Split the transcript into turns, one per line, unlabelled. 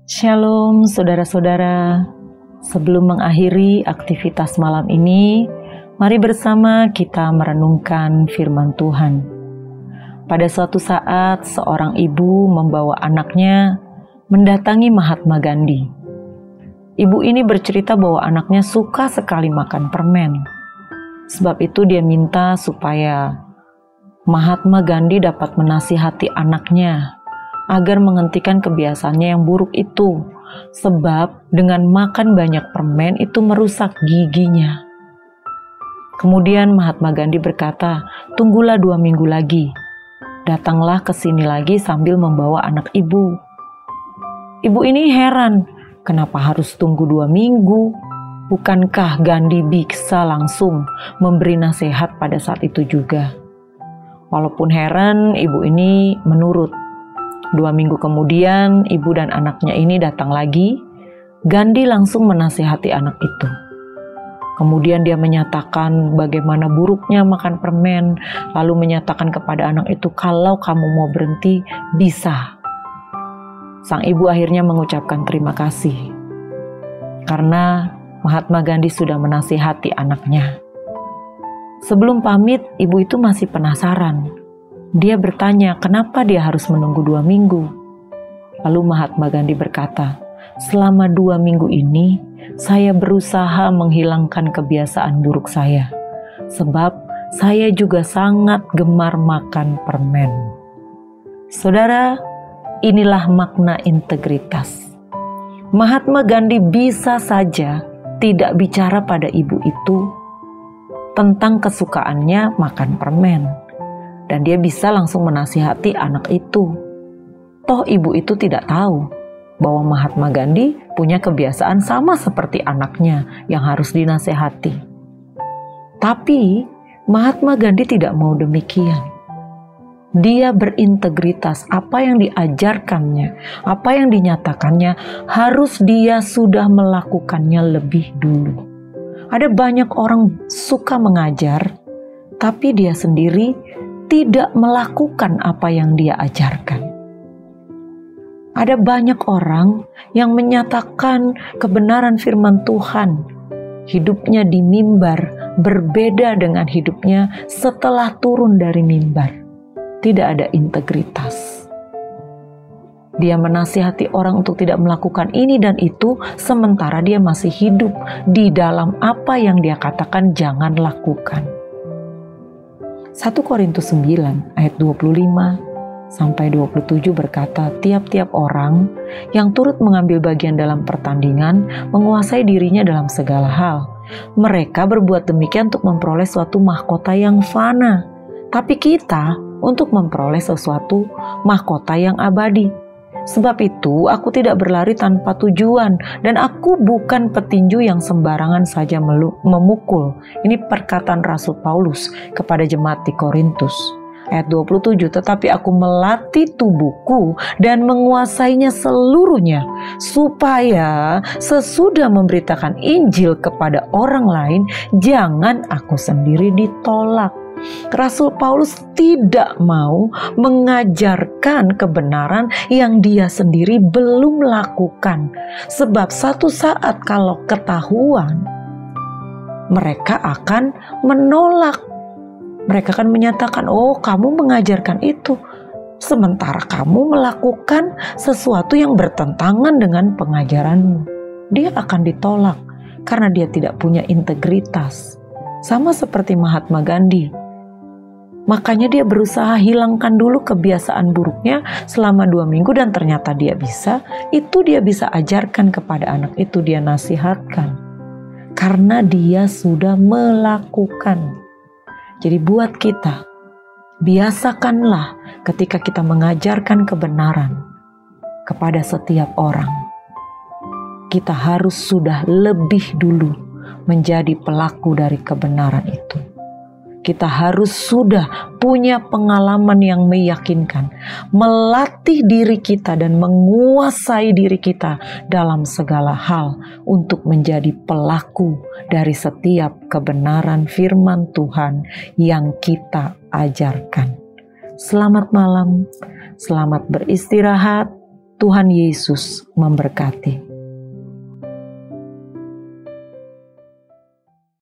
Shalom saudara-saudara, sebelum mengakhiri aktivitas malam ini, mari bersama kita merenungkan firman Tuhan. Pada suatu saat, seorang ibu membawa anaknya mendatangi Mahatma Gandhi. Ibu ini bercerita bahwa anaknya suka sekali makan permen. Sebab itu dia minta supaya Mahatma Gandhi dapat menasihati anaknya agar menghentikan kebiasaannya yang buruk itu, sebab dengan makan banyak permen itu merusak giginya. Kemudian Mahatma Gandhi berkata, "Tunggulah 2 minggu lagi. Datanglah ke sini lagi sambil membawa anak ibu." Ibu ini heran, kenapa harus tunggu 2 minggu? Bukankah Gandhi bisa langsung memberi nasihat pada saat itu juga? Walaupun heran, ibu ini menurut. 2 minggu kemudian, ibu dan anaknya ini datang lagi. Gandhi langsung menasihati anak itu. Kemudian dia menyatakan bagaimana buruknya makan permen, lalu menyatakan kepada anak itu, "Kalau kamu mau berhenti, bisa." Sang ibu akhirnya mengucapkan terima kasih, karena Mahatma Gandhi sudah menasihati anaknya. Sebelum pamit, ibu itu masih penasaran. Dia bertanya kenapa dia harus menunggu 2 minggu. Lalu Mahatma Gandhi berkata, "Selama 2 minggu ini, saya berusaha menghilangkan kebiasaan buruk saya. Sebab saya juga sangat gemar makan permen." Saudara, inilah makna integritas. Mahatma Gandhi bisa saja tidak bicara pada ibu itu tentang kesukaannya makan permen. Dan dia bisa langsung menasihati anak itu. Toh ibu itu tidak tahu bahwa Mahatma Gandhi punya kebiasaan sama seperti anaknya yang harus dinasihati. Tapi Mahatma Gandhi tidak mau demikian. Dia berintegritas, apa yang diajarkannya, apa yang dinyatakannya, harus dia sudah melakukannya lebih dulu. Ada banyak orang suka mengajar, tapi dia sendiri tidak melakukan apa yang dia ajarkan. Ada banyak orang yang menyatakan kebenaran firman Tuhan. Hidupnya di mimbar berbeda dengan hidupnya setelah turun dari mimbar. Tidak ada integritas. Dia menasihati orang untuk tidak melakukan ini dan itu, sementara dia masih hidup di dalam apa yang dia katakan jangan lakukan. 1 Korintus 9 ayat 25 sampai 27 berkata, "Tiap-tiap orang yang turut mengambil bagian dalam pertandingan menguasai dirinya dalam segala hal. Mereka berbuat demikian untuk memperoleh suatu mahkota yang fana, tapi kita untuk memperoleh sesuatu mahkota yang abadi. Sebab itu aku tidak berlari tanpa tujuan, dan aku bukan petinju yang sembarangan saja memukul." Ini perkataan Rasul Paulus kepada jemaat di Korintus. Ayat 27, "Tetapi aku melatih tubuhku dan menguasainya seluruhnya, supaya sesudah memberitakan Injil kepada orang lain, jangan aku sendiri ditolak." Rasul Paulus tidak mau mengajarkan kebenaran yang dia sendiri belum lakukan. Sebab satu saat kalau ketahuan, mereka akan menolak. Mereka akan menyatakan, "Oh, kamu mengajarkan itu, sementara kamu melakukan sesuatu yang bertentangan dengan pengajaranmu." Dia akan ditolak karena dia tidak punya integritas. Sama seperti Mahatma Gandhi. Makanya dia berusaha hilangkan dulu kebiasaan buruknya selama 2 minggu dan ternyata dia bisa. Itu dia bisa ajarkan kepada anak itu, dia nasihatkan. Karena dia sudah melakukan. Jadi buat kita, biasakanlah ketika kita mengajarkan kebenaran kepada setiap orang. Kita harus sudah lebih dulu menjadi pelaku dari kebenaran itu. Kita harus sudah punya pengalaman yang meyakinkan, melatih diri kita dan menguasai diri kita dalam segala hal untuk menjadi pelaku dari setiap kebenaran firman Tuhan yang kita ajarkan. Selamat malam, selamat beristirahat. Tuhan Yesus memberkati.